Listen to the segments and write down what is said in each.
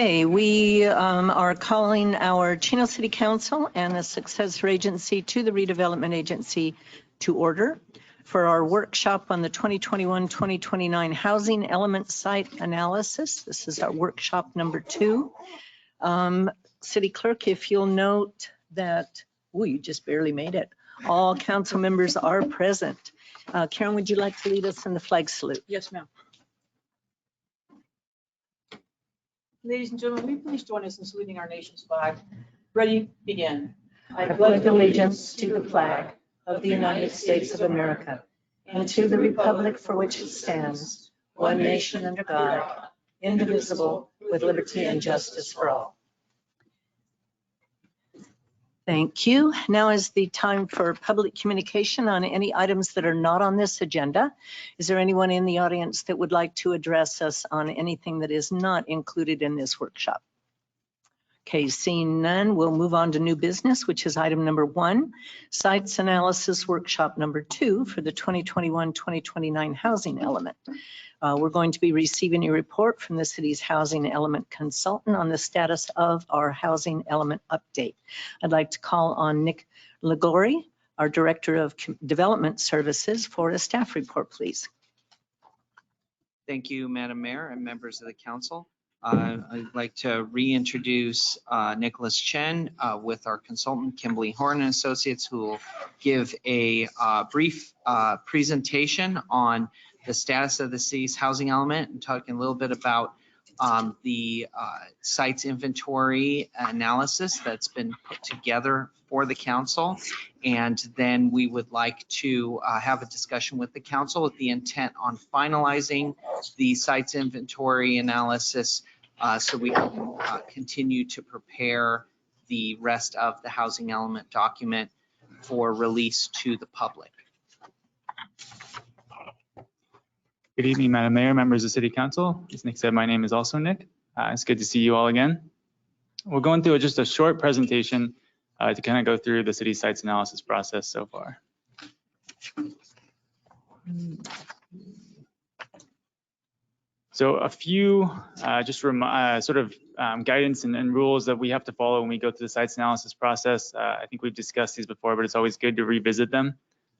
Okay, we are calling our Chino City Council and the successor agency to the redevelopment agency to order for our workshop on the 2021-2029 housing element site analysis. This is our workshop number 2. City Clerk, if you'll note that, you just barely made it. All council members are present. Karen, would you like to lead us in the flag salute? Yes, ma'am. Ladies and gentlemen, will you please join us in saluting our nation's flag? Ready, begin. I pledge allegiance to the flag of the United States of America and to the republic for which it stands, one nation under God, indivisible, with liberty and justice for all. Thank you. Now is the time for public communication on any items that are not on this agenda. Is there anyone in the audience that would like to address us on anything that is not included in this workshop? Okay, seeing none, we'll move on to new business, which is item number 1, sites analysis workshop number 2 for the 2021-2029 housing element. We're going to be receiving a report from the city's housing element consultant on the status of our housing element update. I'd like to call on Nick Liguori, our Director of Development Services, for a staff report, please. Thank you, Madam Mayor and members of the council. I'd like to reintroduce Nicholas Chen with our consultant, Kimberly Horn and Associates, who will give a brief presentation on the status of the city's housing element and talking a little bit about the sites inventory analysis that's been put together for the council. And then we would like to have a discussion with the council with the intent on finalizing the sites inventory analysis so we can continue to prepare the rest of the housing element document for release to the public. Good evening, Madam Mayor, members of City Council. As Nick said, my name is also Nick. It's good to see you all again. We're going through just a short presentation to kind of go through the city sites analysis process so far. So a few sort of guidance and rules that we have to follow when we go through the sites analysis process. I think we've discussed these before, but it's always good to revisit them.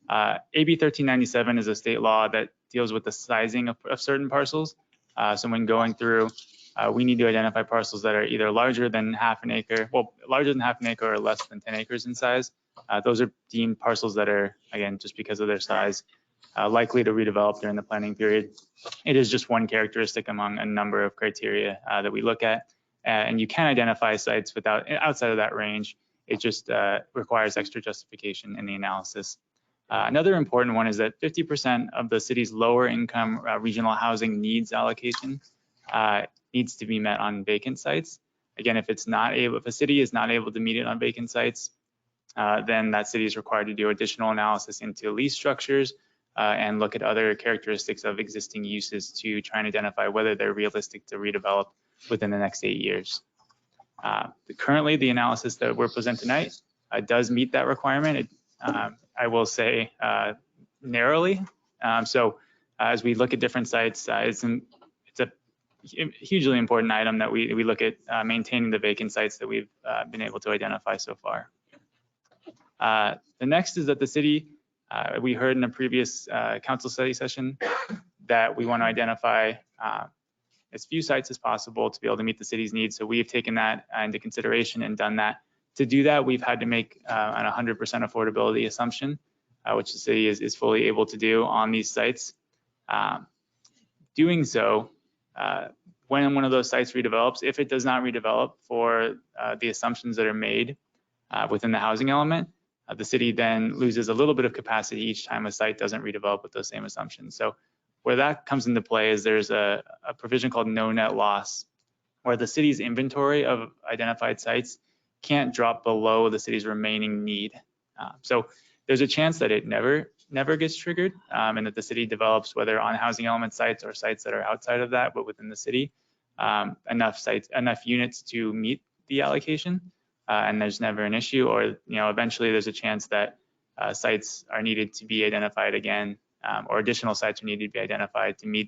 AB 1397 is a state law that deals with the sizing of certain parcels. So when going through, we need to identify parcels that are either larger than half an acre, larger than half an acre or less than 10 acres in size. Those are deemed parcels that are, again, just because of their size, likely to redevelop during the planning period. It is just one characteristic among a number of criteria that we look at. And you can identify sites outside of that range. It just requires extra justification in the analysis. Another important one is that 50% of the city's lower income regional housing needs allocation needs to be met on vacant sites. Again, if a city is not able to meet it on vacant sites, then that city is required to do additional analysis into lease structures and look at other characteristics of existing uses to try and identify whether they're realistic to redevelop within the next 8 years. Currently, the analysis that we're presenting tonight does meet that requirement. I will say narrowly. So as we look at different sites, it's a hugely important item that we look at maintaining the vacant sites that we've been able to identify so far. The next is that the city, we heard in a previous council study session that we want to identify as few sites as possible to be able to meet the city's needs. So we've taken that into consideration and done that. To do that, we've had to make an 100% affordability assumption, which the city is fully able to do on these sites. Doing so, when one of those sites redevelops, if it does not redevelop for the assumptions that are made within the housing element, the city then loses a little bit of capacity each time a site doesn't redevelop with those same assumptions. So where that comes into play is there's a provision called no net loss, where the city's inventory of identified sites can't drop below the city's remaining need. So there's a chance that it never gets triggered and that the city develops, whether on housing element sites or sites that are outside of that, but within the city, enough units to meet the allocation. And there's never an issue, or eventually there's a chance that sites are needed to be identified again, or additional sites are needed to be identified to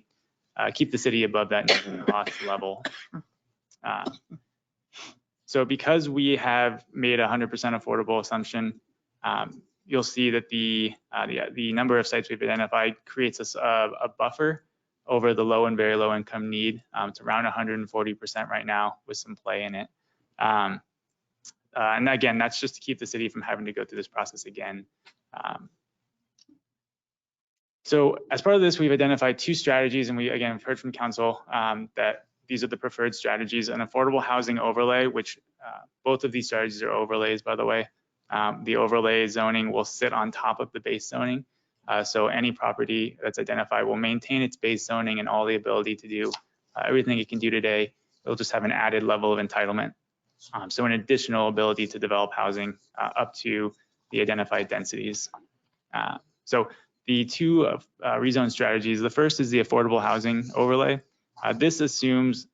keep the city above that loss level. So because we have made 100% affordable assumption, you'll see that the number of sites we've identified creates us a buffer over the low and very low income need. It's around 140% right now with some play in it. And again, that's just to keep the city from having to go through this process again. So as part of this, we've identified 2 strategies, and we again have heard from council that these are the preferred strategies: an affordable housing overlay, which both of these strategies are overlays, by the way. The overlay zoning will sit on top of the base zoning. So any property that's identified will maintain its base zoning and all the ability to do everything it can do today. It'll just have an added level of entitlement. So an additional ability to develop housing up to the identified densities. So the 2 rezone strategies, the first is the affordable housing overlay. This assumes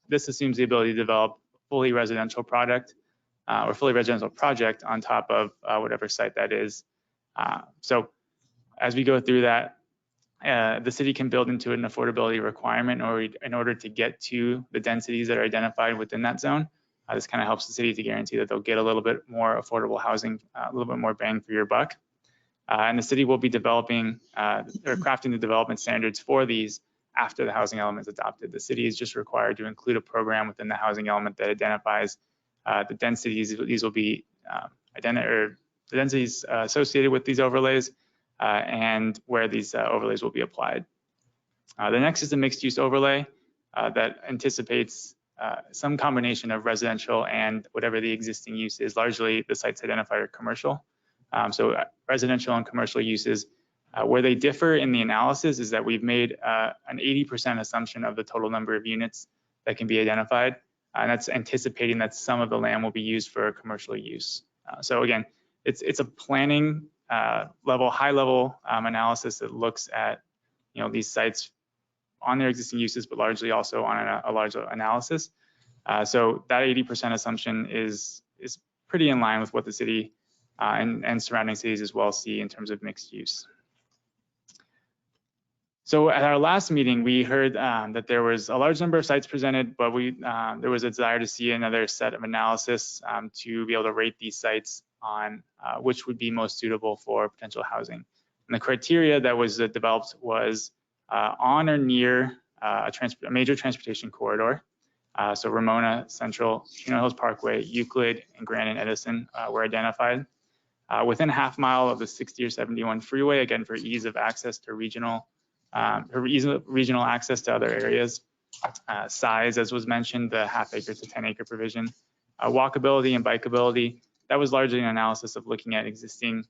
the ability to develop fully residential product or fully residential project on top of whatever site that is. So as we go through that, the city can build into an affordability requirement in order to get to the densities that are identified within that zone. This kind of helps the city to guarantee that they'll get a little bit more affordable housing, a little bit more bang for your buck. And the city will be developing or crafting the development standards for these after the housing element is adopted. The city is just required to include a program within the housing element that identifies the densities. These will be the densities associated with these overlays and where these overlays will be applied. The next is the mixed use overlay that anticipates some combination of residential and whatever the existing use is. Largely the sites identified are commercial. So residential and commercial uses, where they differ in the analysis is that we've made an 80% assumption of the total number of units that can be identified. And that's anticipating that some of the land will be used for commercial use. So again, it's a planning level, high level analysis that looks at these sites on their existing uses, but largely also on a larger analysis. So that 80% assumption is pretty in line with what the city and surrounding cities as well see in terms of mixed use. So at our last meeting, we heard that there was a large number of sites presented, but there was a desire to see another set of analysis to be able to rate these sites on which would be most suitable for potential housing. And the criteria that was developed was on or near a major transportation corridor. So Ramona Central, Chino Hills Parkway, Euclid, and Grand and Edison were identified. Within a half mile of the 60 or 71 freeway, again, for ease of access to regional access to other areas. Size, as was mentioned, the half-acre to 10-acre provision. Walkability and bikeability, that was largely an analysis of looking at existing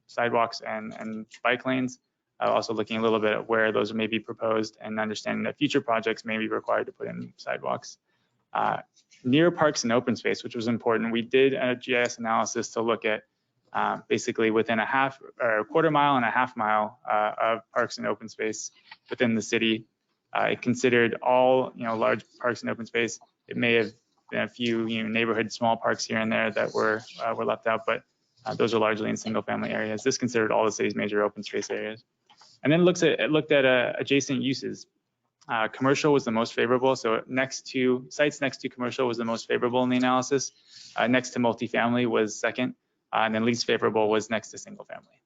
sidewalks and bike lanes. Also looking a little bit at where those may be proposed and understanding that future projects may be required to put in sidewalks. Near parks and open space, which was important. We did a GIS analysis to look at basically within a quarter mile and a half mile of parks and open space within the city. It considered all large parks and open space. It may have been a few neighborhood small parks here and there that were left out, but those are largely in single family areas. This considered all the city's major open space areas. And then it looked at adjacent uses. Commercial was the most favorable. So sites next to commercial was the most favorable in the analysis. Next to multifamily was second. And then least favorable was next to single family.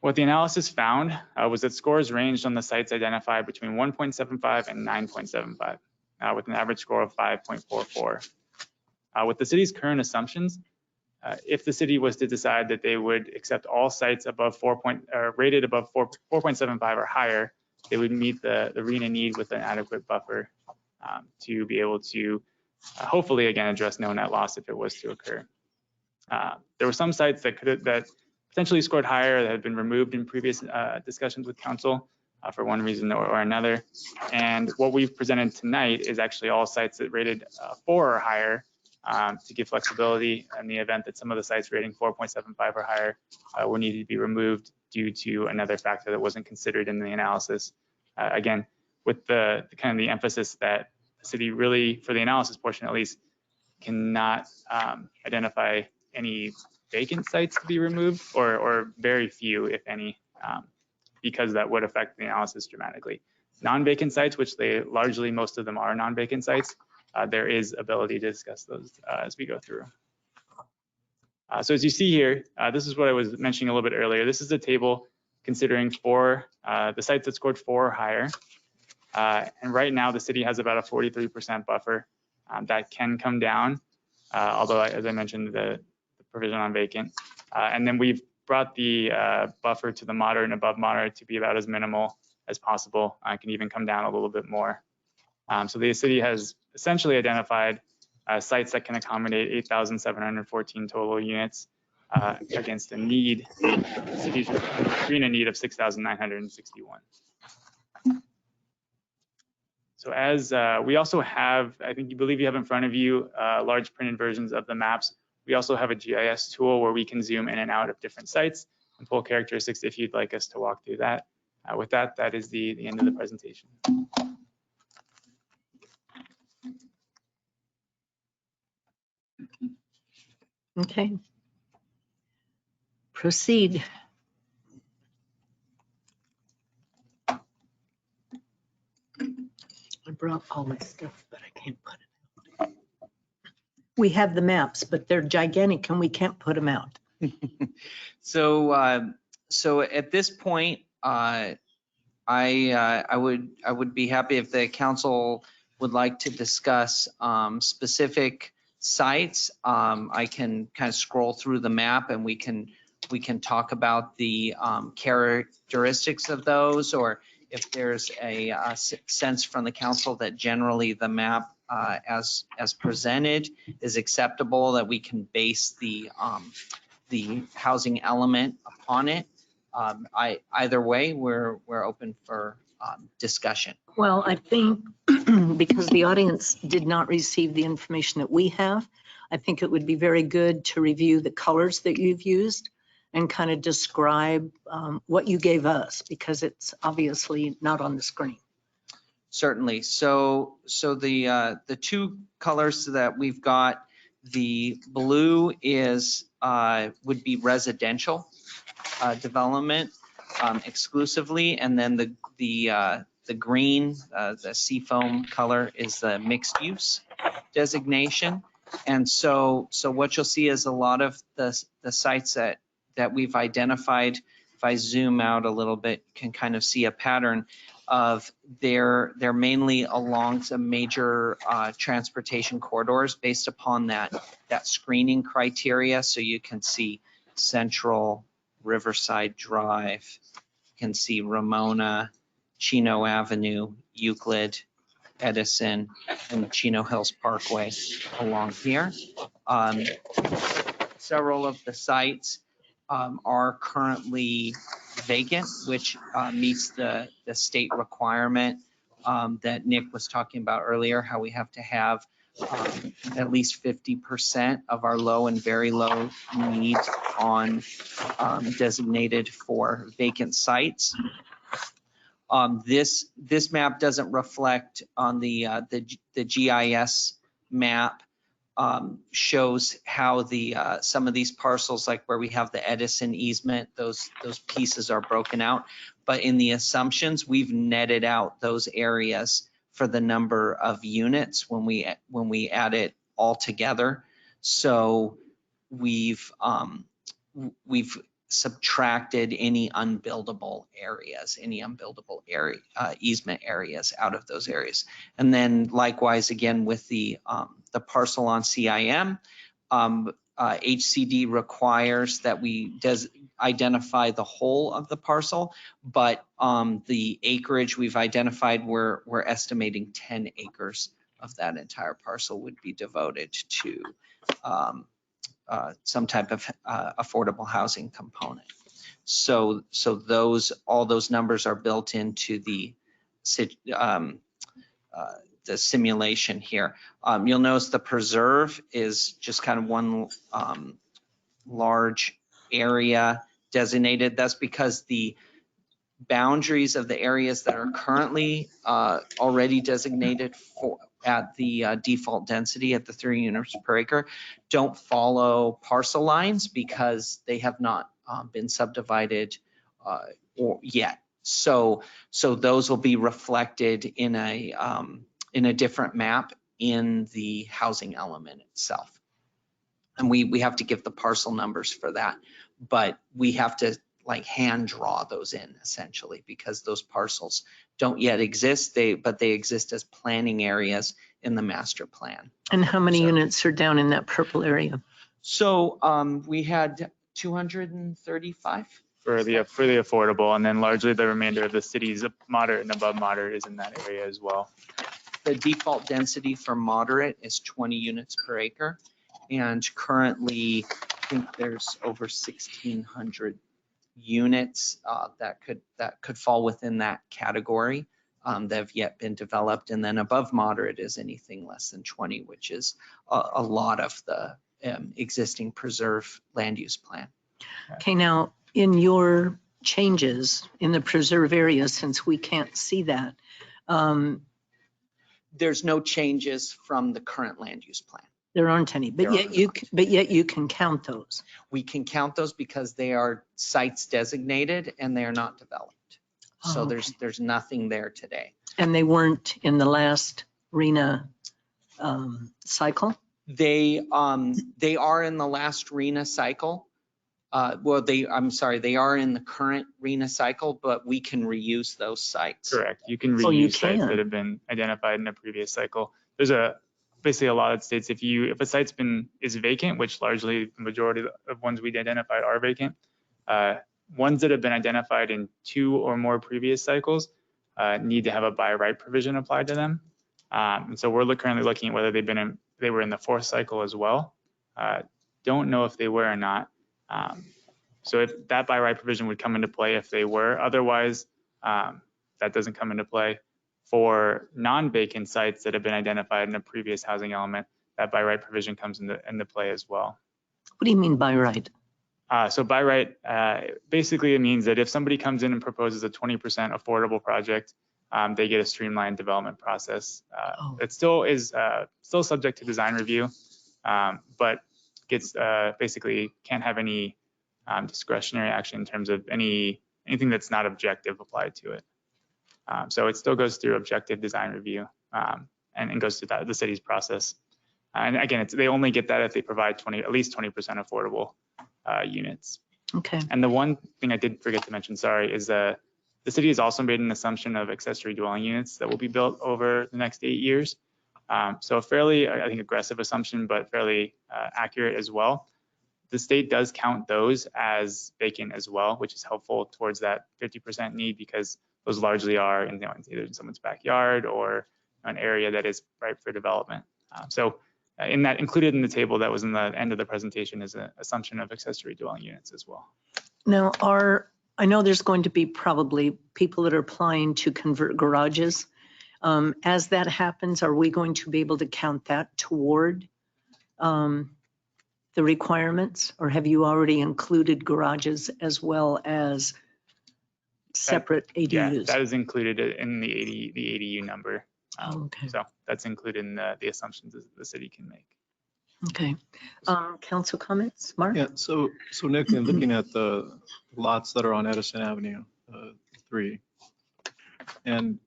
What the analysis found was that scores ranged on the sites identified between 1.75 and 9.75, with an average score of 5.44. With the city's current assumptions, if the city was to decide that they would accept all sites above rated above 4.75 or higher, they would meet the RHNA need with an adequate buffer to be able to hopefully again address no net loss if it was to occur. There were some sites that potentially scored higher that had been removed in previous discussions with council for one reason or another. And what we've presented tonight is actually all sites that rated 4 or higher to give flexibility in the event that some of the sites rating 4.75 or higher were needed to be removed due to another factor that wasn't considered in the analysis. Again, with the kind of the emphasis that the city really, for the analysis portion at least, cannot identify any vacant sites to be removed or very few, if any, because that would affect the analysis dramatically. non-vacant sites, which most of them are non-vacant sites, there is ability to discuss those as we go through. So as you see here, this is what I was mentioning a little bit earlier. This is a table considering the sites that scored 4 or higher. And right now the city has about a 43% buffer that can come down, although as I mentioned, the provision on vacant. And then we've brought the buffer to the moderate and above moderate to be about as minimal as possible. It can even come down a little bit more. So the city has essentially identified sites that can accommodate 8,714 total units against a need, the city's green a need of 6,961. So as we also have, I believe you have in front of you large printed versions of the maps. We also have a GIS tool where we can zoom in and out of different sites and pull characteristics if you'd like us to walk through that. With that, that is the end of the presentation. Okay. Proceed. I brought all my stuff, but I can't put it out. We have the maps, but they're gigantic and we can't put them out. So, so at this point, I would be happy if the council would like to discuss specific sites. I can kind of scroll through the map and we can talk about the characteristics of those, or if there's a sense from the council that generally the map as presented is acceptable, that we can base the housing element upon it. Either way, we're open for discussion. Well, I think because the audience did not receive the information that we have, I think it would be very good to review the colors that you've used and kind of describe what you gave us, because it's obviously not on the screen. Certainly. So the 2 colors that we've got, the blue is would be residential development exclusively, and then the green, the seafoam color, is the mixed use designation. And so what you'll see is a lot of the sites that we've identified, if I zoom out a little bit, can kind of see a pattern of they're mainly along some major transportation corridors based upon that screening criteria. So you can see Central, Riverside Drive, you can see Ramona, Chino Avenue, Euclid, Edison, and Chino Hills Parkway along here. Several of the sites are currently vacant, which meets the state requirement that Nick was talking about earlier, how we have to have at least 50% of our low and very low needs on designated for vacant sites. This map doesn't reflect on the GIS map. Shows how some of these parcels, like where we have the Edison easement, those pieces are broken out. But in the assumptions, we've netted out those areas for the number of units when we add it all together. So we've subtracted any unbuildable areas, easement areas out of those areas. And then likewise, again, with the parcel on CIM, HCD requires that we identify the whole of the parcel, but the acreage we've identified, we're estimating 10 acres of that entire parcel would be devoted to some type of affordable housing component. So all those numbers are built into the simulation here. You'll notice the preserve is just kind of one large area designated. That's because the boundaries of the areas that are currently already designated at the default density at the 3 units per acre don't follow parcel lines because they have not been subdivided or yet. So those will be reflected in a different map in the housing element itself. And we have to give the parcel numbers for that, but we have to like hand draw those in essentially because those parcels don't yet exist, but they exist as planning areas in the master plan. And how many So- units are down in that purple area? So we had 235. for the affordable, and then largely the remainder of the city's moderate and above moderate is in that area as well. The default density for moderate is 20 units per acre. And currently, I think there's over 1,600 units that could fall within that category that have yet been developed. And then above moderate is anything less than 20, which is a lot of the existing preserve land use plan. Okay, now in your changes in the preserve area, since we can't see that, There's no changes from the current land use plan. there aren't any, but There yet you can count those. We can count those because they are sites designated and they are not developed. So Oh, there's nothing there today. And they weren't in the last RENA cycle? They are in the last RENA cycle. Well, they are in the current RENA cycle, but we can reuse those sites. Correct. You can Oh, you reuse sites can. that have been identified in a previous cycle. There's basically a lot of states, if a site's is vacant, which largely the majority of ones we identified are vacant, ones that have been identified in 2 or more previous cycles need to have a by right provision applied to them. And so we're currently looking at whether they were in the 4th cycle as well. Don't know if they were or not. So if that by right provision would come into play if they were, otherwise that doesn't come into play. For non-vacant sites that have been identified in a previous housing element, that by right provision comes into play as well. What do you mean by right? So by right, basically it means that if somebody comes in and proposes a 20% affordable project, they get a streamlined development process. It still is still subject to design review, but gets basically can't have any discretionary action in terms of anything that's not objective applied to it. So it still goes through objective design review and goes through the city's process. And again, they only get that if they provide at least 20% affordable units. Okay, And the one thing I did forget to mention, sorry, is the city has also made an assumption of accessory dwelling units that will be built over the next 8 years. So a fairly, I think, aggressive assumption, but fairly accurate as well. The state does count those as vacant as well, which is helpful towards that 50% need because those largely are either in someone's backyard or an area that is ripe for development. Included in the table that was in the end of the presentation is an assumption of accessory dwelling units as well. now I know there's going to be probably people that are applying to convert garages. As that happens, are we going to be able to count that toward the requirements? Or have you already included garages as well as separate Yeah, ADUs? that is included in the ADU number. Okay. So that's included in the assumptions that the city can make. Okay. Council comments, Mark? Yeah, so Nick, in looking at the lots that are on Edison Avenue 3, and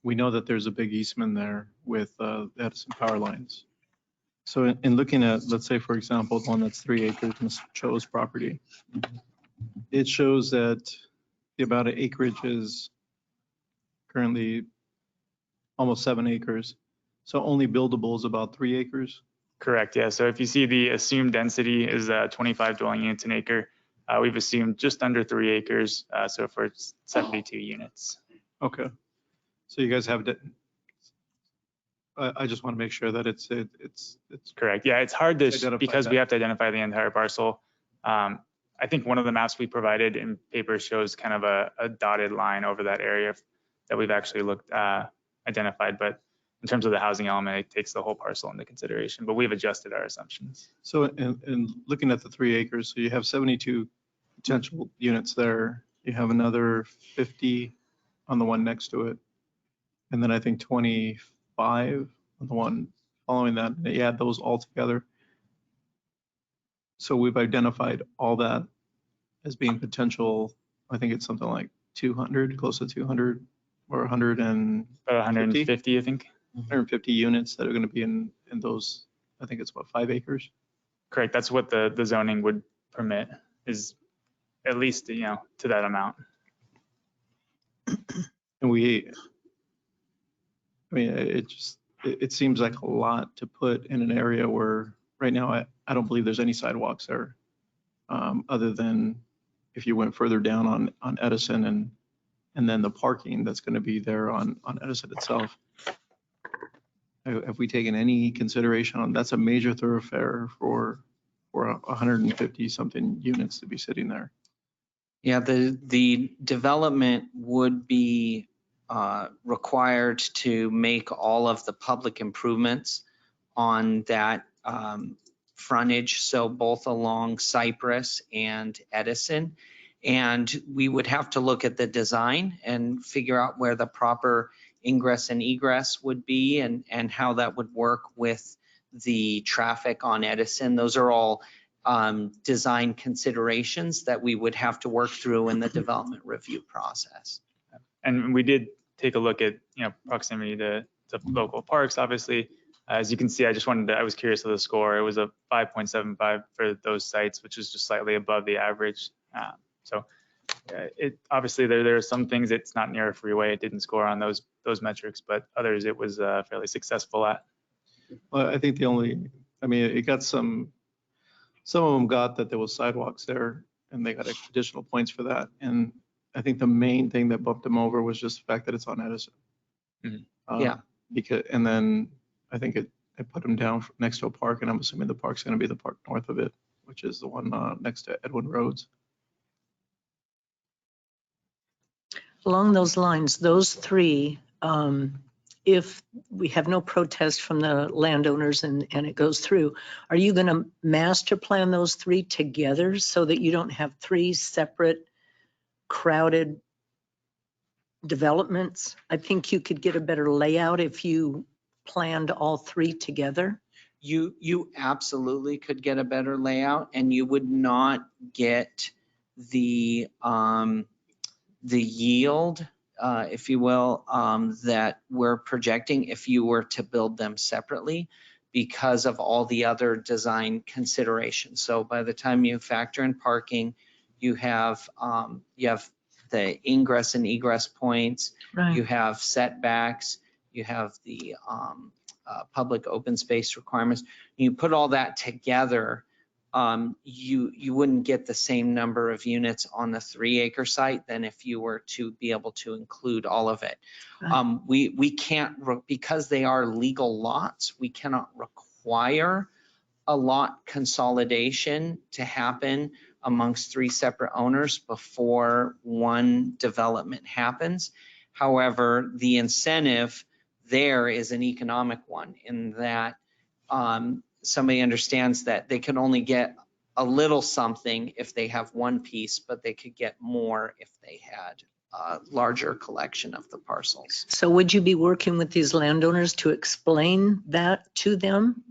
we know that there's a big easement there with Edison power lines. So in looking at, let's say, for example, the one that's 3 acres, Ms. Cho's property, it shows that the amount of acreage is currently almost 7 acres. So only buildable is about 3 acres. Correct, yeah. So if you see the assumed density is 25 dwelling units an acre, we've assumed just under 3 acres, so for 72 units. Okay. So you guys have, I just want to make sure that it's Correct, yeah, it's hard to, Identify because that. we have to identify the entire parcel. I think one of the maps we provided in paper shows kind of a dotted line over that area that we've actually identified, but in terms of the housing element, it takes the whole parcel into consideration, but we've adjusted our assumptions. So in looking at the 3 acres, so you have 72 potential units there. You have another 50 on the one next to it. And then I think 25 on the one following that. And you add those all together. So we've identified all that as being potential. I think it's something like 200, close to 200 or 100 and About 150, I think. 150 units that are going to be in those, I think it's what, 5 acres? Correct. That's what the zoning would permit, is at least, to that amount. And it seems like a lot to put in an area where right now, I don't believe there's any sidewalks there. Other than if you went further down on Edison and then the parking that's going to be there on Edison itself. Have we taken any consideration on, that's a major thoroughfare for 150 something units to be sitting there? Yeah, the development would be required to make all of the public improvements on that frontage, so both along Cypress and Edison. And we would have to look at the design and figure out where the proper ingress and egress would be and how that would work with the traffic on Edison. Those are all design considerations that we would have to work through in the development review process. And we did take a look at, proximity to local parks, obviously. As you can see, I was curious of the score. It was a 5.75 for those sites, which is just slightly above the average. It obviously there are some things it's not near a freeway. It didn't score on those metrics, but others it was fairly successful at. Well, I think it got some of them got that there was sidewalks there and they got additional points for that. And I think the main thing that bumped them over was just the fact that it's on Edison. Mm-hmm. Yeah. And then I think it put them down next to a park, and I'm assuming the park's going to be the park north of it, which is the one next to Edwin Rhodes. Along those lines, those three, if we have no protest from the landowners and it goes through, are you going to master plan those three together so that you don't have three separate crowded developments? I think you could get a better layout if you planned all three together. You absolutely could get a better layout, and you would not get the yield, if you will, that we're projecting if you were to build them separately because of all the other design considerations. So by the time you factor in parking, you have the ingress and egress points, you have setbacks, you have the public open space requirements. You put all that together, you wouldn't get the same number of units on the 3-acre site than if you were to be able to include all of it. We can't, because they are legal lots, we cannot require a lot consolidation to happen amongst 3 separate owners before one development happens. However, the incentive there is an economic one in that somebody understands that they can only get a little something if they have one piece, but they could get more if they had a larger collection of the parcels. So would you be working with these landowners to explain that to them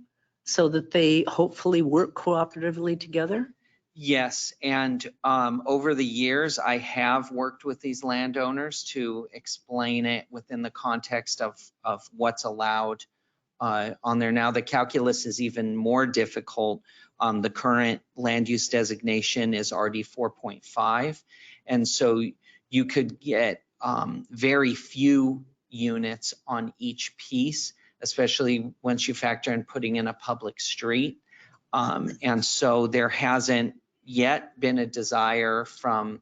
so that they hopefully work cooperatively together? Yes, and over the years, I have worked with these landowners to explain it within the context of what's allowed on there. Now, the calculus is even more difficult. The current land use designation is RD 4.5, and so you could get very few units on each piece, especially once you factor in putting in a public street. And so there hasn't yet been a desire from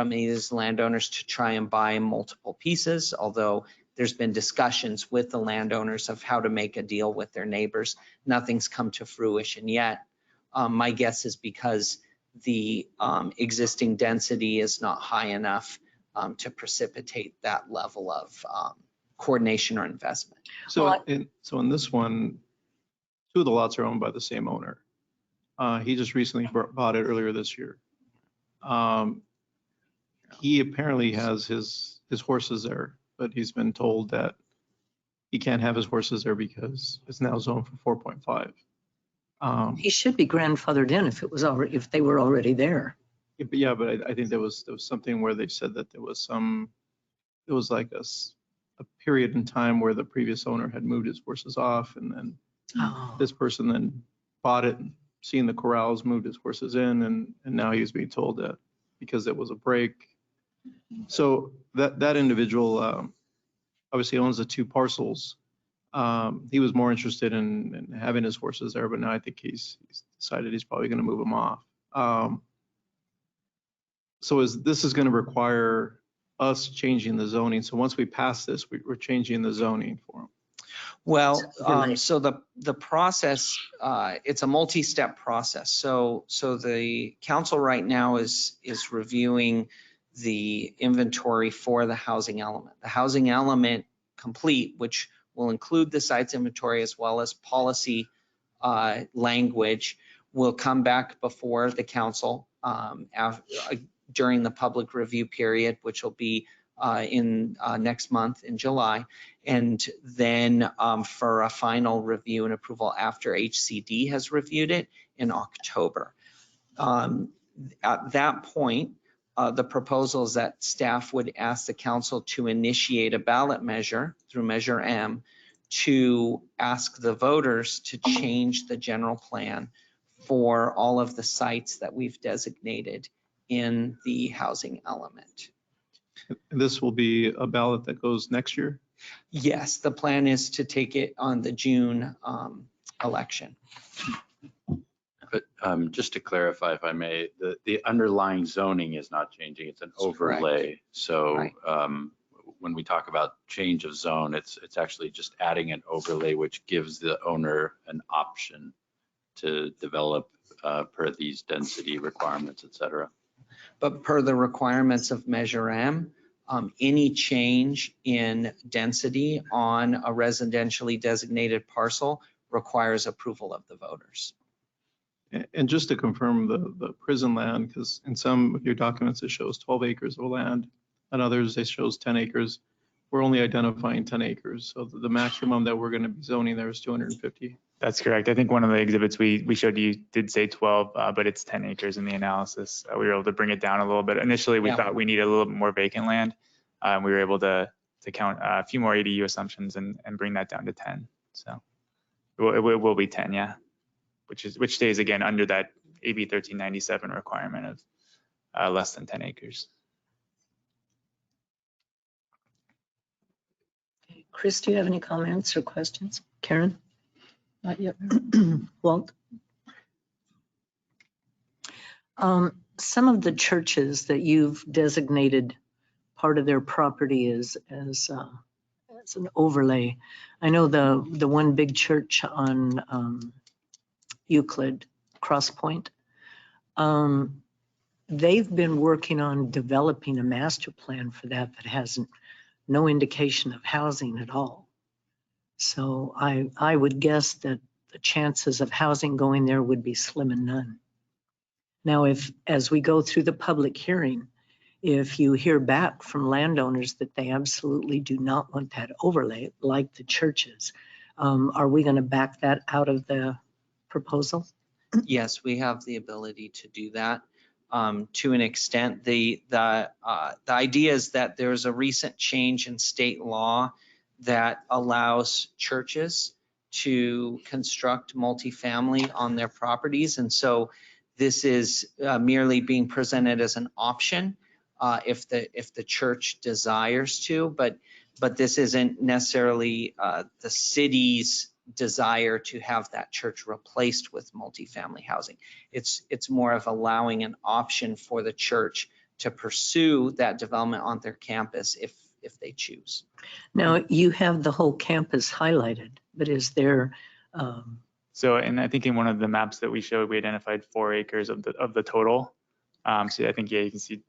these landowners to try and buy multiple pieces, although there's been discussions with the landowners of how to make a deal with their neighbors. Nothing's come to fruition yet. My guess is because the existing density is not high enough to precipitate that level of coordination or investment. So in this one, 2 of the lots are owned by the same owner. He just recently bought it earlier this year. He apparently has his horses there, but he's been told that he can't have his horses there because it's now zoned for 4.5. He should be grandfathered in if they were already there. Yeah, but I think there was something where they said that there was like a period in time where the previous owner had moved his horses off, and then Oh, this person then bought it, and seen the corrals, moved his horses in, and now he was being told that because it was a break. So that individual obviously owns the 2 parcels. He was more interested in having his horses there, but now I think he's decided he's probably going to move them off. So this is going to require us changing the zoning. So once we pass this, we're changing the zoning for them. Well, Overlay. so the process, it's a multi-step process. So the council right now is reviewing the inventory for the housing element. The housing element complete, which will include the sites inventory as well as policy language, will come back before the council during the public review period, which will be in next month in July. And then for a final review and approval after HCD has reviewed it in October. At that point, the proposal is that staff would ask the council to initiate a ballot measure through Measure M to ask the voters to change the general plan for all of the sites that we've designated in the housing element. And this will be a ballot that goes next year? Yes, the plan is to take it on the June election. But just to clarify, if I may, the underlying zoning is not changing. It's an overlay. So Right. When we talk about change of zone, it's actually just adding an overlay, which gives the owner an option to develop per these density requirements, et cetera. But per the requirements of Measure M, any change in density on a residentially designated parcel requires approval of the voters. And just to confirm the prison land, because in some of your documents, it shows 12 acres of land, and others, it shows 10 acres. We're only identifying 10 acres. So the maximum that we're going to be zoning there is 250. That's correct. I think one of the exhibits we showed you did say 12, but it's 10 acres in the analysis. We were able to bring it down a little bit. Initially, we Yeah. thought we needed a little bit more vacant land. We were able to count a few more ADU assumptions and bring that down to 10. So it will be 10, yeah, which stays again under that AB 1397 requirement of less than 10 acres. Chris, do you have any comments or questions? Karen? Not yet. Walt? Some of the churches that you've designated part of their property as an overlay. I know the one big church on Euclid, Cross Point. They've been working on developing a master plan for that hasn't no indication of housing at all. So I would guess that the chances of housing going there would be slim and none. Now, if, as we go through the public hearing, if you hear back from landowners that they absolutely do not want that overlay, like the churches, are we going to back that out of the proposal? Yes, we have the ability to do that to an extent. The idea is that there's a recent change in state law that allows churches to construct multifamily on their properties. And so this is merely being presented as an option if the church desires to, but this isn't necessarily the city's desire to have that church replaced with multifamily housing. It's more of allowing an option for the church to pursue that development on their campus if they choose. Now, you have the whole campus highlighted, but is there, So, and I think in one of the maps that we showed, we identified 4 acres of the total. So I think, yeah, you can see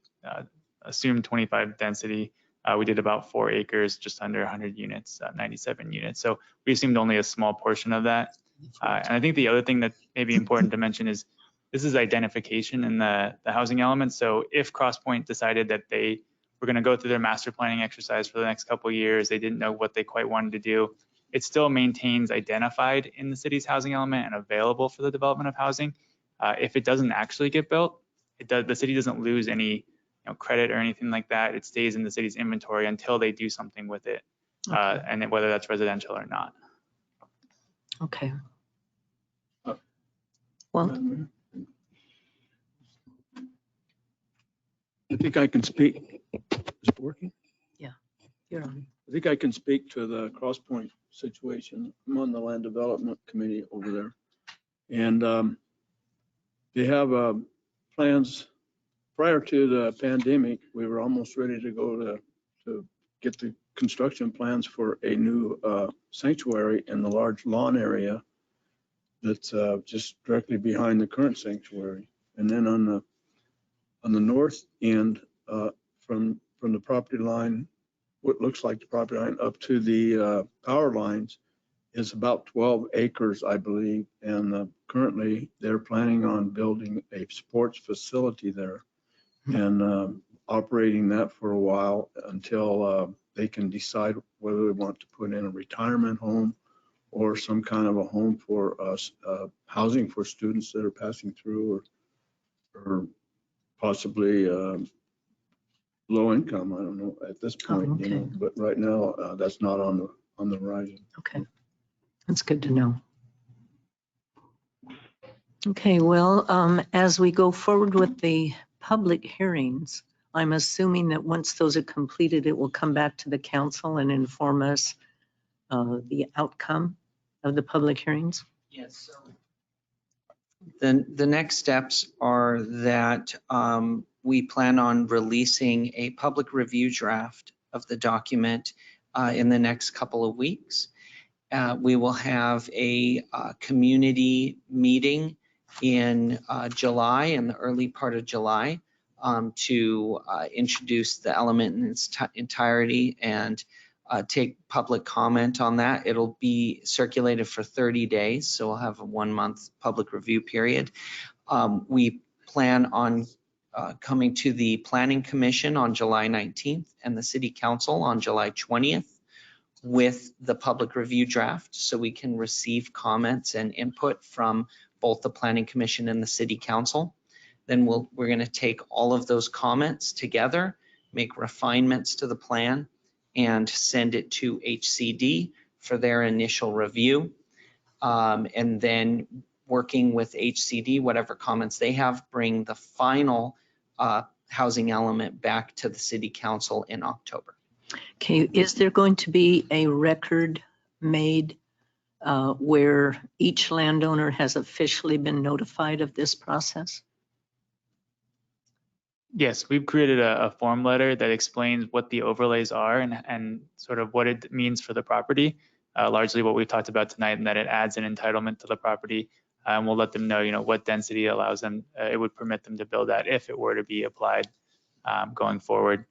assumed 25 density. We did about 4 acres, just under 100 units, 97 units. So we assumed only a small portion of that. And I think the other thing that may be important to mention is this is identification in the housing element. So if Crosspoint decided that they were going to go through their master planning exercise for the next couple of years, they didn't know what they quite wanted to do, it still maintains identified in the city's housing element and available for the development of housing. If it doesn't actually get built, the city doesn't lose any credit or anything like that. It stays in the city's inventory until they do something with it, and then whether that's residential or not. Okay. Well, I think I can speak. Is it working? you're on. I think I can speak to the Cross Point situation. I'm on the Land Development Committee over there. And they have plans. Prior to the pandemic, we were almost ready to go to get the construction plans for a new sanctuary in the large lawn area that's just directly behind the current sanctuary. And then on the north end, from the property line, what looks like the property line up to the power lines is about 12 acres, I believe. And currently they're planning on building a sports facility there and operating that for a while until they can decide whether they want to put in a retirement home or some kind of a home for housing for students that are passing through, or possibly low income. I don't know at this point, Oh, okay. but right now that's not on the horizon. Okay. That's good to know. Okay, well, as we go forward with the public hearings, I'm assuming that once those are completed, it will come back to the council and inform us the outcome of the public hearings. Yes. Then the next steps are that we plan on releasing a public review draft of the document in the next couple of weeks. We will have a community meeting in July, in the early part of July, to introduce the element in its entirety and take public comment on that. It'll be circulated for 30 days, so we'll have a 1-month public review period. We plan on coming to the Planning Commission on July 19th and the City Council on July 20th with the public review draft, so we can receive comments and input from both the Planning Commission and the City Council. Then we're going to take all of those comments together, make refinements to the plan, and send it to HCD for their initial review. And then working with HCD, whatever comments they have, bring the final housing element back to the City Council in October. Okay, is there going to be a record made where each landowner has officially been notified of this process? Yes, we've created a form letter that explains what the overlays are and sort of what it means for the property. Largely what we've talked about tonight, and that it adds an entitlement to the property. And we'll let them know, what density allows them, it would permit them to build that if it were to be applied going forward.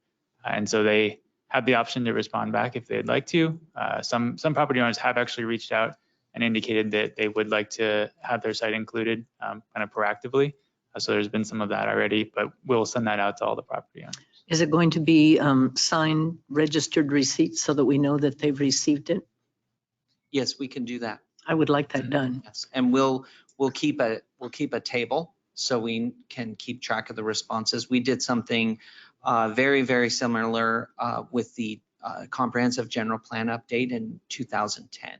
And so they have the option to respond back if they'd like to. Some property owners have actually reached out and indicated that they would like to have their site included kind of proactively. So there's been some of that already, but we'll send that out to all the property owners. Is it going to be signed, registered receipts so that we know that they've received it? Yes, we can do that. I would like that done. Yes, and we'll keep a table so we can keep track of the responses. We did something very, very similar with the comprehensive general plan update in 2010,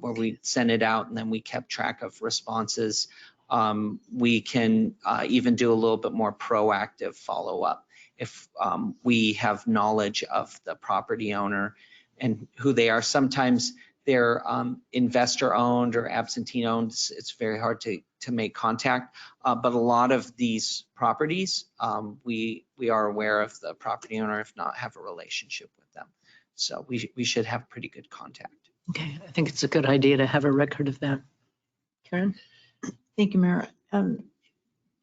where we sent it out and then we kept track of responses. We can even do a little bit more proactive follow-up if we have knowledge of the property owner and who they are. Sometimes they're investor-owned or absentee-owned. It's very hard to make contact. But a lot of these properties, we are aware of the property owner, if not have a relationship with them. So we should have pretty good contact. Okay, I think it's a good idea to have a record of that. Karen? Thank you, Mayor.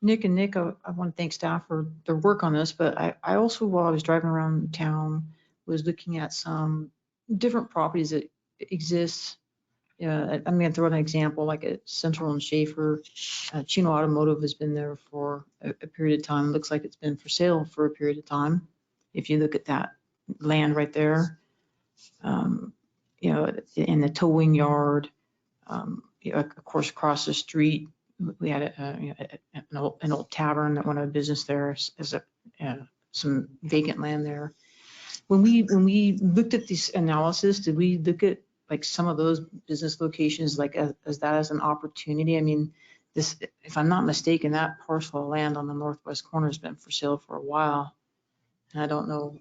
Nick, I want to thank staff for their work on this, but I also, while I was driving around town, was looking at some different properties that exist. I'm going to throw out an example, like at Central and Schaefer. Chino Automotive has been there for a period of time. Looks like it's been for sale for a period of time. If you look at that land right there, in the towing yard, of course, across the street, we had an old tavern that went out of business there as some vacant land there. When we looked at this analysis, did we look at like some of those business locations, like as that as an opportunity? I mean, this, if I'm not mistaken, that parcel of land on the northwest corner has been for sale for a while. And I don't know,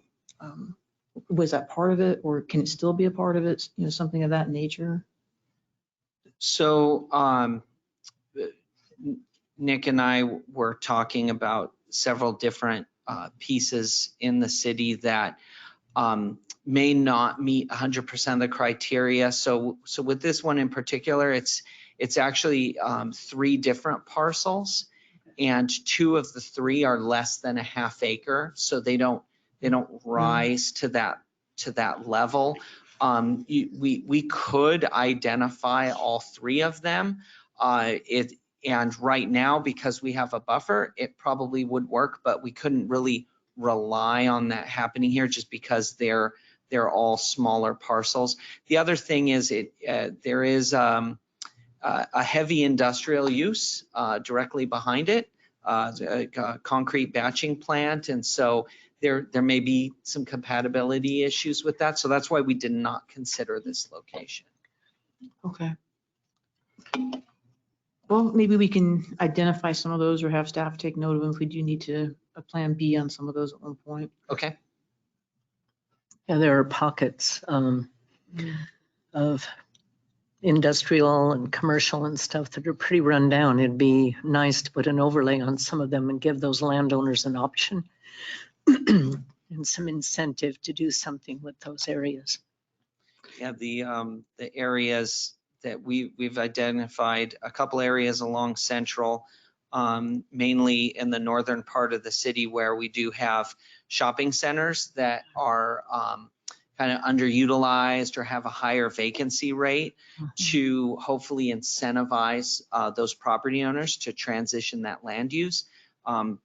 was that part of it, or can it still be a part of it? You know, something of that nature? So Nick and I were talking about several different pieces in the city that may not meet 100% of the criteria. So with this one in particular, it's actually 3 different parcels, and 2 of the 3 are less than a half acre. So they don't rise to that level. We could identify all 3 of them. And right now, because we have a buffer, it probably would work, but we couldn't really rely on that happening here just because they're all smaller parcels. The other thing is there is a heavy industrial use directly behind it, a concrete batching plant, and so there may be some compatibility issues with that. So that's why we did not consider this location. Okay. Well, maybe we can identify some of those or have staff take note of them if we do need a plan B on some of those at one point. Okay. Yeah, there are pockets of industrial and commercial and stuff that are pretty run down. It'd be nice to put an overlay on some of them and give those landowners an option and some incentive to do something with those areas. Yeah, the areas that we've identified, a couple areas along Central, mainly in the northern part of the city where we do have shopping centers that are kind of underutilized or have a higher vacancy rate, to hopefully incentivize those property owners to transition that land use,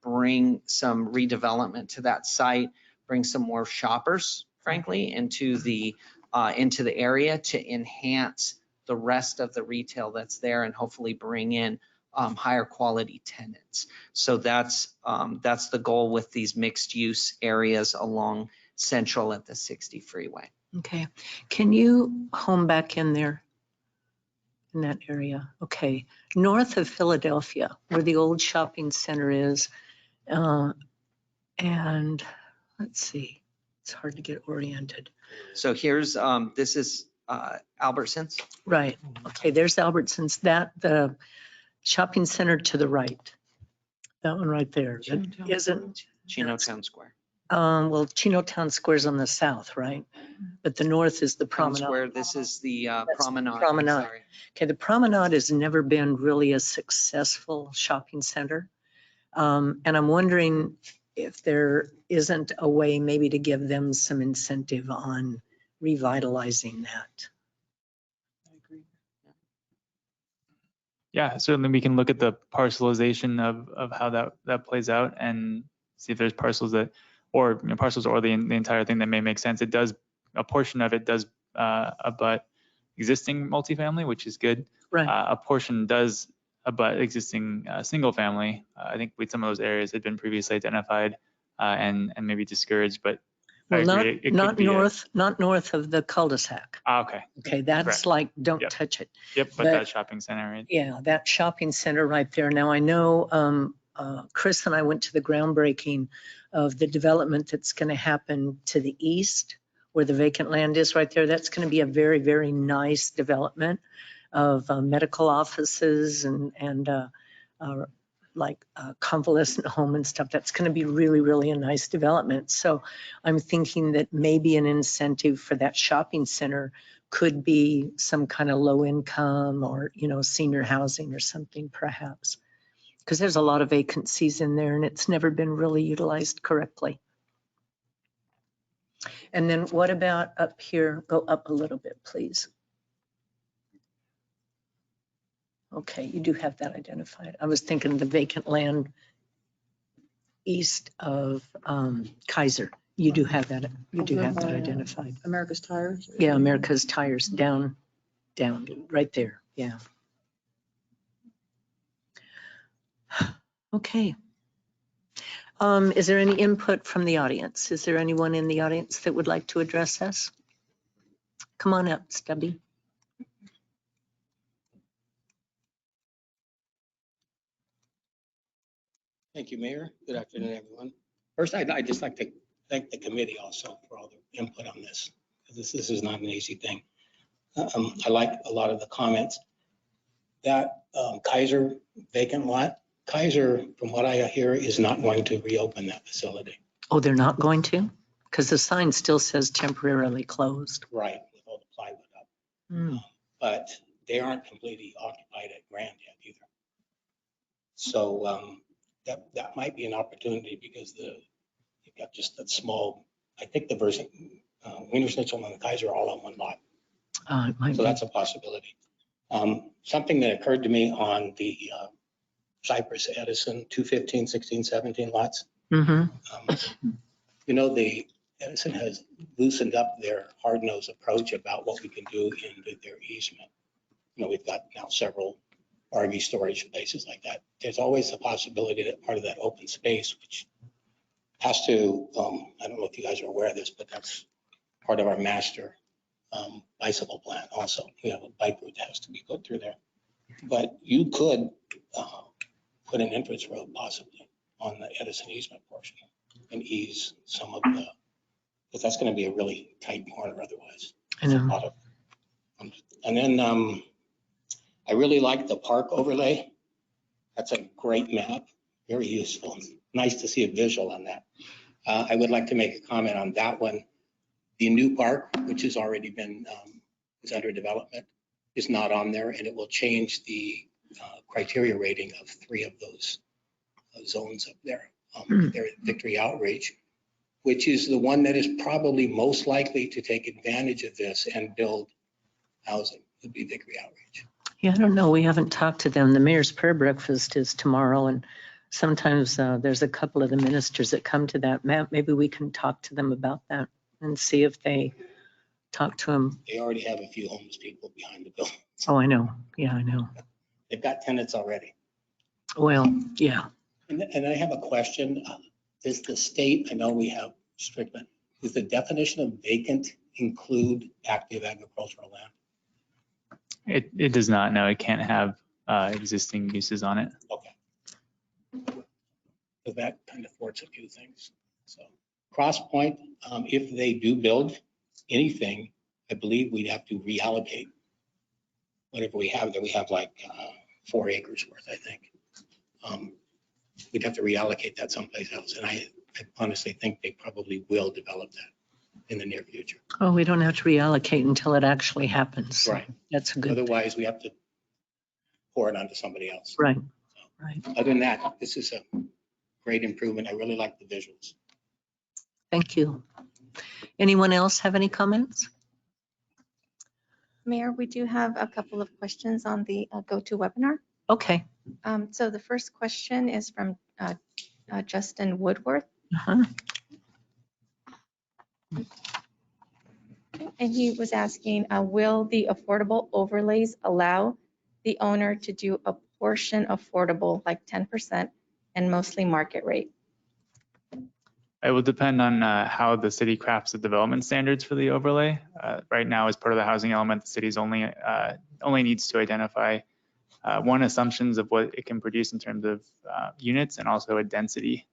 bring some redevelopment to that site, bring some more shoppers, frankly, into the area to enhance the rest of the retail that's there and hopefully bring in higher quality tenants. So that's the goal with these mixed use areas along Central at the 60 freeway. Okay, can you home back in there in that area? Okay, north of Philadelphia, where the old shopping center is, and let's see, it's hard to get oriented. So here's this is Albertsons. Right, okay, there's Albertsons, the shopping center to the right. That one right there. That isn't, Chino Town Square. well, Chino Town Square's on the south, right? But the north is the Town promenade. Square, this is the That's promenade. I'm Promenade. sorry. Okay, the promenade has never been really a successful shopping center. And I'm wondering if there isn't a way maybe to give them some incentive on revitalizing that. Yeah, certainly we can look at the parcelization of how that plays out and see if there's parcels that, or parcels or the entire thing that may make sense. It does, a portion of it does abut existing multifamily, which is good. Right. A portion does abut existing single family. I think with some of those areas had been previously identified and maybe discouraged, but I Well, agree, it could not be not north of the cul-de-sac. Okay, Okay, that's Correct. like, don't Yep. touch it. yep, but But- that shopping center, right? Yeah, that shopping center right there. Now, I know Chris and I went to the groundbreaking of the development that's going to happen to the east, where the vacant land is right there. That's going to be a very, very nice development of medical offices and like convalescent home and stuff. That's going to be really, really a nice development. So I'm thinking that maybe an incentive for that shopping center could be some kind of low income or, senior housing or something perhaps. Because there's a lot of vacancies in there and it's never been really utilized correctly. And then what about up here? Go up a little bit, please. Okay, you do have that identified. I was thinking the vacant land east of Kaiser. You do have that. You do have that identified. America's Tires? Yeah, America's Tires down right there. Yeah. Okay. Is there any input from the audience? Is there anyone in the audience that would like to address us? Come on up, Stubby. Thank you, Mayor. Good afternoon, everyone. First, I'd just like to thank the committee also for all the input on this. This is not an easy thing. I like a lot of the comments. That Kaiser vacant lot, Kaiser, from what I hear, is not going to reopen that facility. Oh, they're not going to? Because the sign still says temporarily closed. Right, with all the plywood up. Hmm. But they aren't completely occupied at Grand yet either. So that might be an opportunity because you've got just that small, I think the version, Wiener Schnitzel and the Kaiser are all on one lot. It might So be. that's a possibility. Something that occurred to me on the Cypress Edison 215, 16, 17 lots. Mhm. You know, the Edison has loosened up their hard-nosed approach about what we can do in their easement. You know, we've got now several RV storage spaces like that. There's always the possibility that part of that open space, which has to, I don't know if you guys are aware of this, but that's part of our master bicycle plan also. We have a bike route that has to be put through there. But you could put an entrance road possibly on the Edison easement portion and ease some of the, because that's going to be a really tight corner otherwise. I know. A lot of, and then I really like the park overlay. That's a great map, very useful. Nice to see a visual on that. I would like to make a comment on that one. The new park, which has already been, is under development, is not on there, and it will change the criteria rating of 3 of those zones up there. They're at Victory Outreach, which is the one that is probably most likely to take advantage of this and build housing, would be Victory Outreach. Yeah, I don't know. We haven't talked to them. The mayor's prayer breakfast is tomorrow, and sometimes there's a couple of the ministers that come to that. Maybe we can talk to them about that and see if they talk to them. They already have a few homeless people behind the building. Oh, I know. Yeah, I know. They've got tenants already. Well, yeah. And I have a question. Does the state, I know we have strict, but does the definition of vacant include active agricultural land? It does not, no, it can't have existing uses on it. Okay. So that kind of thwarts a few things. So Cross Point, if they do build anything, I believe we'd have to reallocate whatever we have there. We have like 4 acres worth, I think. We'd have to reallocate that someplace else. And I honestly think they probably will develop that in the near future. Oh, we don't have to reallocate until it actually happens. Right. That's a good, Otherwise, we have to pour it onto somebody else. right, right. Other than that, this is a great improvement. I really like the visuals. Thank you. Anyone else have any comments? Mayor, we do have a couple of questions on the GoToWebinar. Okay. So the first question is from Justin Woodworth, Uh-huh. and he was asking, will the affordable overlays allow the owner to do a portion affordable, like 10% and mostly market rate? It will depend on how the city crafts the development standards for the overlay. Right now, as part of the housing element, the city's only needs to identify one, assumptions of what it can produce in terms of units and also a density.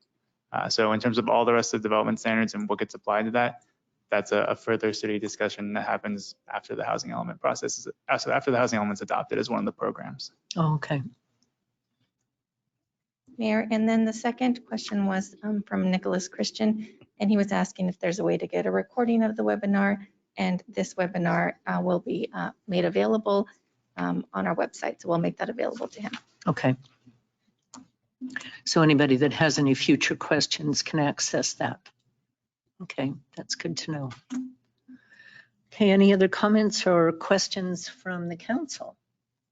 So in terms of all the rest of the development standards and what gets applied to that, that's a further city discussion that happens after the housing element process, after the housing element's adopted as one of the programs. Oh, okay. Mayor, and then the second question was from Nicholas Christian, and he was asking if there's a way to get a recording of the webinar, and this webinar will be made available on our website, so we'll make that available to him. Okay. So anybody that has any future questions can access that. Okay, that's good to know. Okay, any other comments or questions from the council?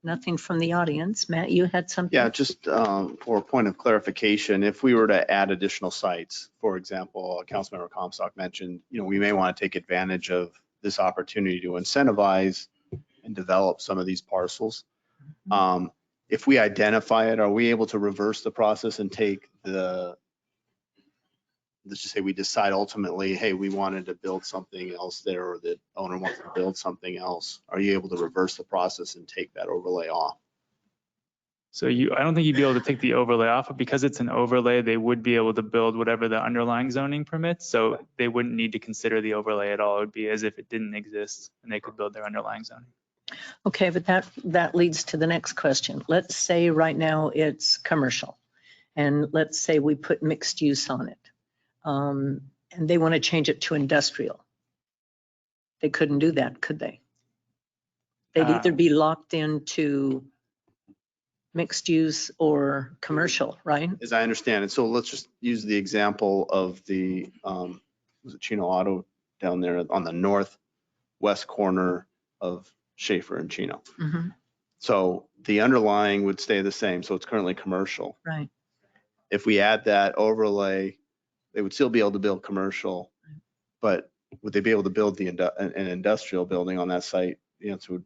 Nothing from the audience. Matt, you had something? Yeah, just for a point of clarification, if we were to add additional sites, for example, Councilmember Comstock mentioned, we may want to take advantage of this opportunity to incentivize and develop some of these parcels. if we identify it, are we able to reverse the process and take let's just say we decide ultimately, hey, we wanted to build something else there, or the owner wants to build something else. Are you able to reverse the process and take that overlay off? So I don't think you'd be able to take the overlay off, but because it's an overlay, they would be able to build whatever the underlying zoning permits. So they wouldn't need to consider the overlay at all. It would be as if it didn't exist and they could build their underlying zoning. Okay, but that leads to the next question. Let's say right now it's commercial, and let's say we put mixed use on it. And they want to change it to industrial. They couldn't do that, could they? They'd either be locked into mixed use or commercial, right? As I understand it. So let's just use the example of the, was it Chino Auto down there on the northwest corner of Schaefer and Chino. Mhm. So the underlying would stay the same. So it's currently commercial. Right. If we add that overlay, they would still be able to build commercial, but would they be able to build an industrial building on that site? The answer would,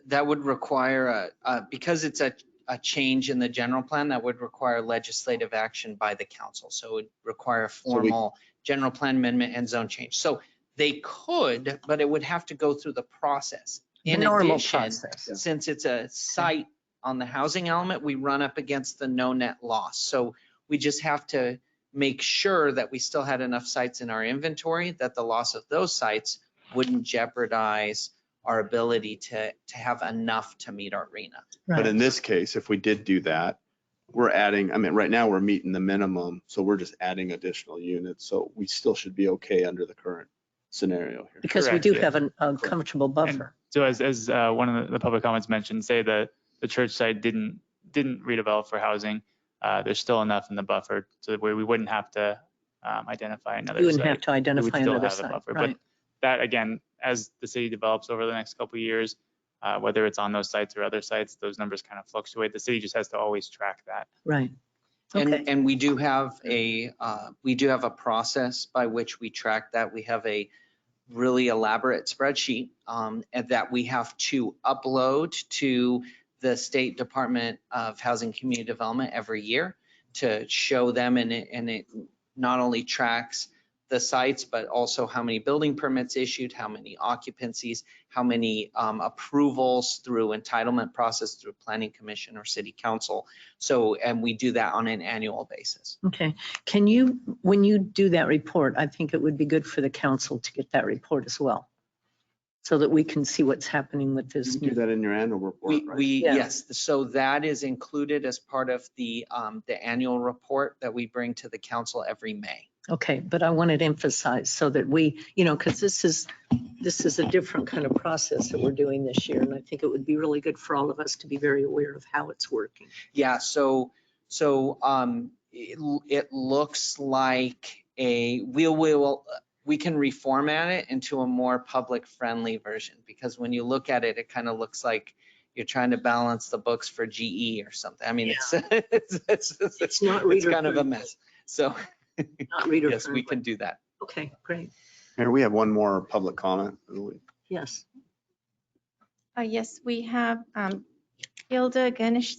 That would require, because it's a change in the general plan, that would require legislative action by the council. So it would require a formal general plan amendment and zone change. So they could, but it would have to go through the process. In Normal addition, process. since it's a site on the housing element, we run up against the no net loss. So we just have to make sure that we still had enough sites in our inventory, that the loss of those sites wouldn't jeopardize our ability to have enough to meet our RENA. but Right. in this case, if we did do that, we're adding, I mean, right now we're meeting the minimum. So we're just adding additional units. So we still should be okay under the current scenario here. Because we Correct, do yeah. have a comfortable buffer. So as one of the public comments mentioned, say that the church site didn't redevelop for housing, there's still enough in the buffer so that we wouldn't have to identify another You wouldn't site. have to We would identify still another have a site, buffer, right? but that again, as the city develops over the next couple of years, whether it's on those sites or other sites, those numbers kind of fluctuate. The city just has to always track that. Right. Okay. And we do have a process by which we track that. We have a really elaborate spreadsheet and that we have to upload to the State Department of Housing and Community Development every year to show them, and it not only tracks the sites, but also how many building permits issued, how many occupancies, how many approvals through entitlement process through planning commission or city council. So, and we do that on an annual basis. Okay. Can you, when you do that report, I think it would be good for the council to get that report as well, so that we can see what's happening with this. You do that in your annual report, right? Yeah. Yes, so that is included as part of the annual report that we bring to the council every May. Okay, but I want it emphasized so that we, because this is a different kind of process that we're doing this year. And I think it would be really good for all of us to be very aware of how it's working. Yeah, so it looks like we can reformat it into a more public friendly version, because when you look at it, it kind of looks like you're trying to balance the books for GE or something. I mean, it's not it's reader kind of a friendly. mess. So Not reader yes, we friendly. can do that. Okay, great. Here, we have one more public comment. Yes. Yes, we have Hilda Ganesh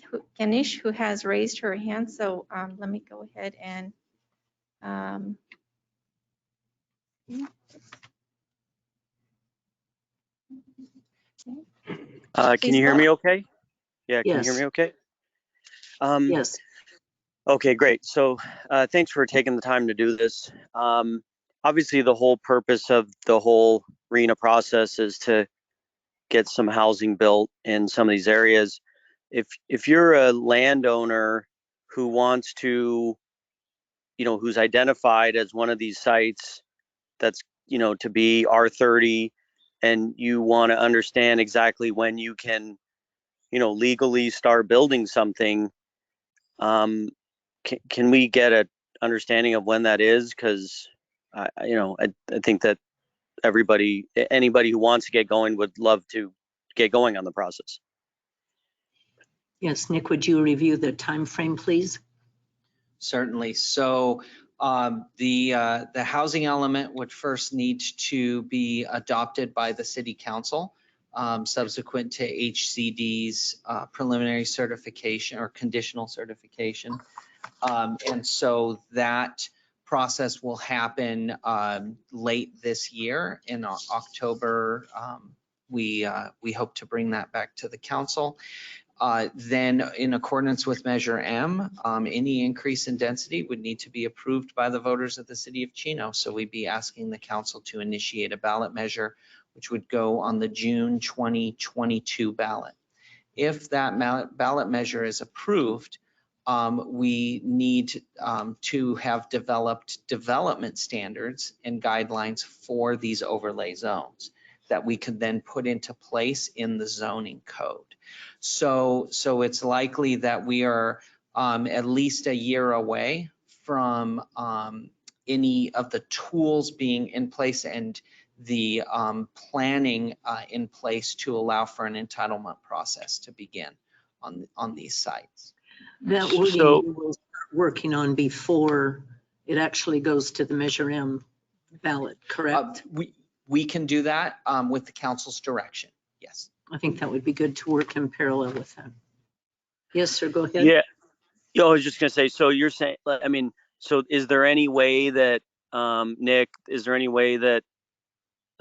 who has raised her hand. So let me go ahead and can you hear me okay? Yeah, can you Yes. hear me okay? Yes. Okay, great. So thanks for taking the time to do this. Obviously, the whole purpose of the whole RENA process is to get some housing built in some of these areas. If you're a landowner who wants to, who's identified as one of these sites that's, to be R30, and you want to understand exactly when you can, legally start building something, can we get an understanding of when that is? Because, I think that anybody who wants to get going would love to get going on the process. Yes, Nick, would you review the time frame, please? Certainly. So the housing element would first need to be adopted by the city council subsequent to HCD's preliminary certification or conditional certification. And so that process will happen late this year in October. We hope to bring that back to the council. Then in accordance with Measure M, any increase in density would need to be approved by the voters of the city of Chino. So we'd be asking the council to initiate a ballot measure, which would go on the June 2022 ballot. If that ballot measure is approved, we need to have developed development standards and guidelines for these overlay zones that we could then put into place in the zoning code. So it's likely that we are at least a year away from any of the tools being in place and the planning in place to allow for an entitlement process to begin on these sites. That wording So- we were working on before it actually goes to the Measure M ballot, correct? We can do that with the council's direction, yes. I think that would be good to work in parallel with that. Yes, sir, go ahead. Yeah, I was just gonna say, so you're saying, I mean, so is there any way that, Nick, is there any way that,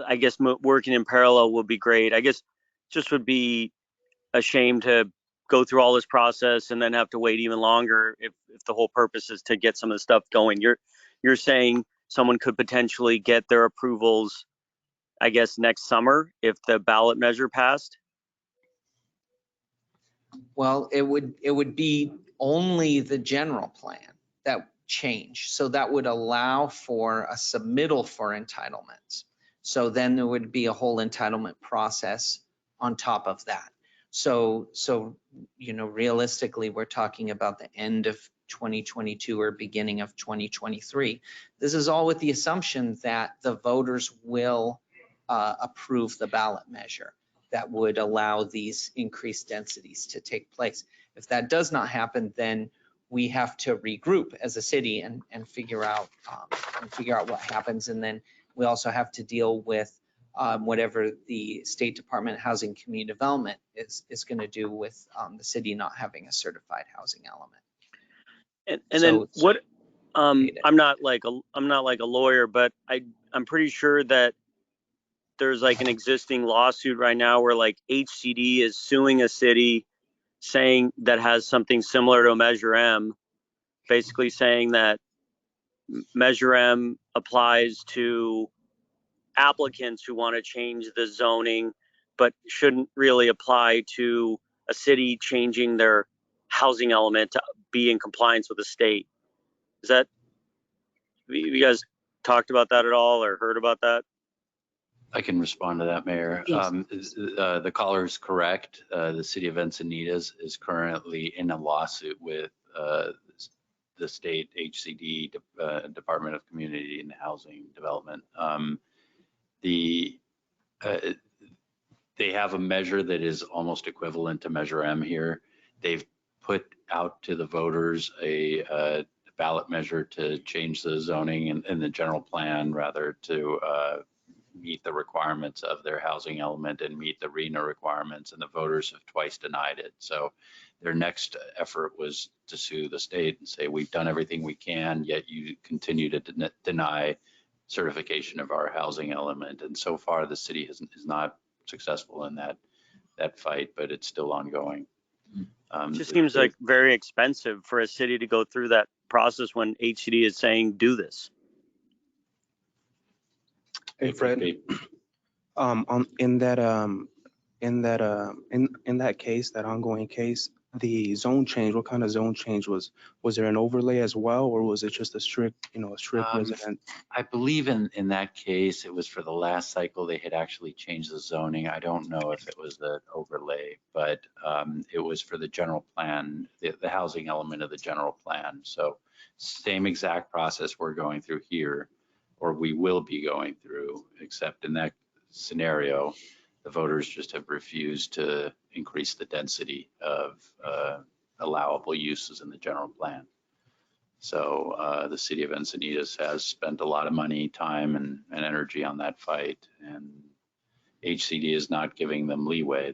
I guess working in parallel would be great. I guess just would be a shame to go through all this process and then have to wait even longer if the whole purpose is to get some of the stuff going. You're saying someone could potentially get their approvals, I guess, next summer if the ballot measure passed? Well, it would be only the general plan that change. So that would allow for a submittal for entitlements. So then there would be a whole entitlement process on top of that. So realistically, we're talking about the end of 2022 or beginning of 2023. This is all with the assumption that the voters will approve the ballot measure that would allow these increased densities to take place. If that does not happen, then we have to regroup as a city and figure out what happens. And then we also have to deal with whatever the State Department of Housing and Community Development is going to do with the city not having a certified housing element. And then what? I'm not like a lawyer, but I'm pretty sure that there's like an existing lawsuit right now where like HCD is suing a city saying that has something similar to a Measure M, basically saying that Measure M applies to applicants who want to change the zoning, but shouldn't really apply to a city changing their housing element to be in compliance with the state. Is that, you guys talked about that at all or heard about that? I can respond to that, Mayor. Yes. The caller is correct. The city of Encinitas is currently in a lawsuit with the state HCD, Department of Community and Housing Development. They have a measure that is almost equivalent to Measure M here. They've put out to the voters a ballot measure to change the zoning and the general plan, rather, to meet the requirements of their housing element and meet the RHNA requirements, and the voters have twice denied it. So their next effort was to sue the state and say, we've done everything we can, yet you continue to deny certification of our housing element. And so far the city is not successful in that fight, but it's still ongoing. It just seems like very expensive for a city to go through that process when HCD is saying do this. Hey, Fred, in that case, that ongoing case, the zone change, what kind of zone change was there an overlay as well, or was it just a strict resident? I believe in that case, it was for the last cycle, they had actually changed the zoning. I don't know if it was the overlay, but it was for the general plan, the housing element of the general plan. So same exact process we're going through here, or we will be going through, except in that scenario, the voters just have refused to increase the density of allowable uses in the general plan. So the city of Encinitas has spent a lot of money, time, and energy on that fight. And HCD is not giving them leeway.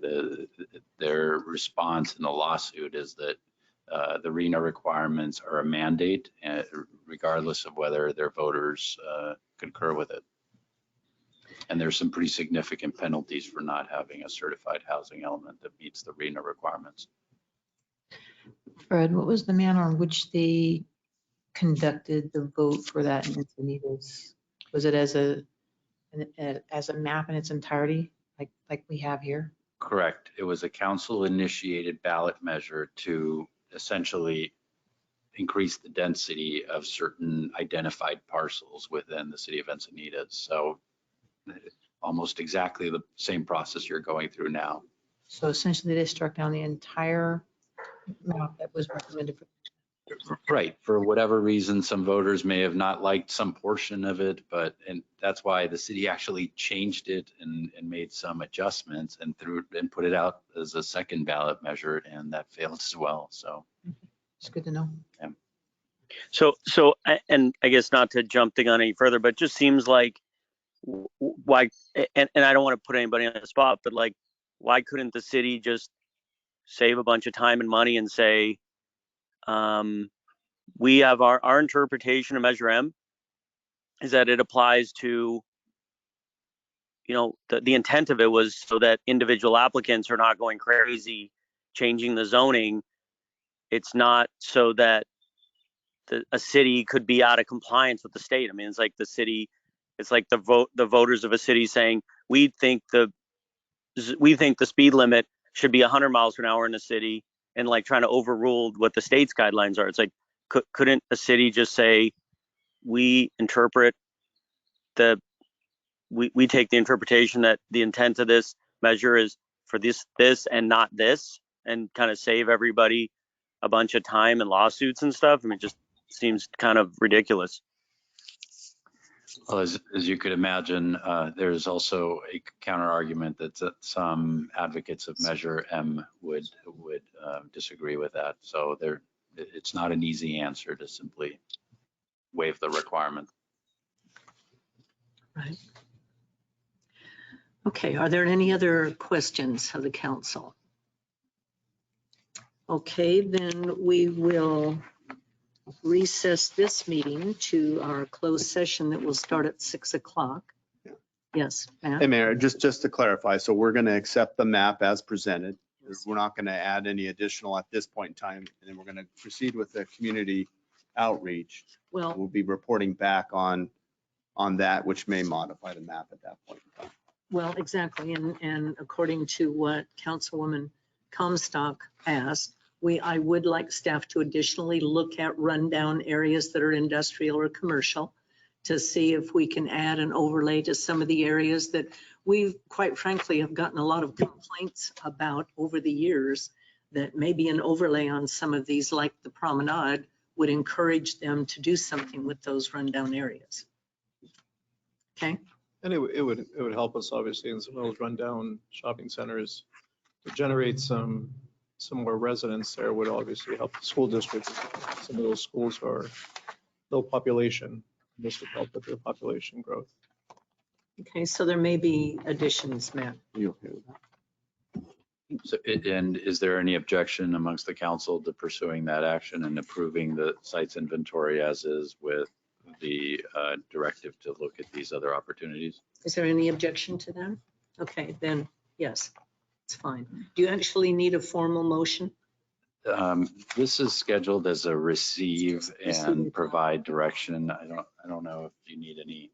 Their response in the lawsuit is that the RENA requirements are a mandate, regardless of whether their voters concur with it. And there's some pretty significant penalties for not having a certified housing element that meets the RENA requirements. Fred, what was the manner in which they conducted the vote for that in Encinitas? Was it as a map in its entirety, like we have here? Correct. It was a council-initiated ballot measure to essentially increase the density of certain identified parcels within the city of Encinitas. So almost exactly the same process you're going through now. So essentially they struck down the entire map that was recommended. Right. For whatever reason, some voters may have not liked some portion of it, and that's why the city actually changed it and made some adjustments and put it out as a second ballot measure, and that failed as well. So It's good to know. yeah. So, and I guess not to jump the gun any further, but it just seems like why, and I don't want to put anybody on the spot, but like, why couldn't the city just save a bunch of time and money and say, we have our interpretation of Measure M is that it applies to, you know, the intent of it was so that individual applicants are not going crazy changing the zoning. It's not so that a city could be out of compliance with the state. I mean, it's like the city, it's like the voters of a city saying, we think the speed limit should be 100 miles per hour in the city, and like trying to overrule what the state's guidelines are. It's like, couldn't a city just say, we interpret we take the interpretation that the intent of this measure is for this and not this, and kind of save everybody a bunch of time and lawsuits and stuff? I mean, it just seems kind of ridiculous. Well, as you could imagine, there's also a counter argument that some advocates of Measure M would disagree with that. So it's not an easy answer to simply waive the requirement. Right. Okay, are there any other questions of the council? Okay, then we will recess this meeting to our closed session that will start at 6 o'clock. Yeah. Yes, Matt? Hey, Mayor, just to clarify, so we're going to accept the map as presented. We're not going to add any additional at this point in time, and then we're going to proceed with the community outreach. Well, We'll be reporting back on that, which may modify the map at that point in time. well, exactly. And according to what Councilwoman Comstock asked, I would like staff to additionally look at rundown areas that are industrial or commercial to see if we can add an overlay to some of the areas that we, quite frankly, have gotten a lot of complaints about over the years, that maybe an overlay on some of these, like the promenade, would encourage them to do something with those rundown areas. Okay. And it would help us obviously in some of those rundown shopping centers to generate some more residents there. Would obviously help the school district. Some of those schools are low population. This would help with their population growth. Okay, so there may be additions, Matt. You okay with that? So, and is there any objection amongst the council to pursuing that action and approving the sites inventory as is with the directive to look at these other opportunities? Is there any objection to that? Okay, then, yes, it's fine. Do you actually need a formal motion? This is scheduled as a receive and provide direction. I don't know if you need any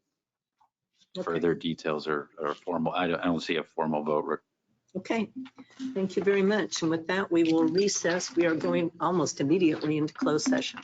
further details or formal. I don't see a formal vote. Okay, thank you very much. And with that, we will recess. We are going almost immediately into closed session.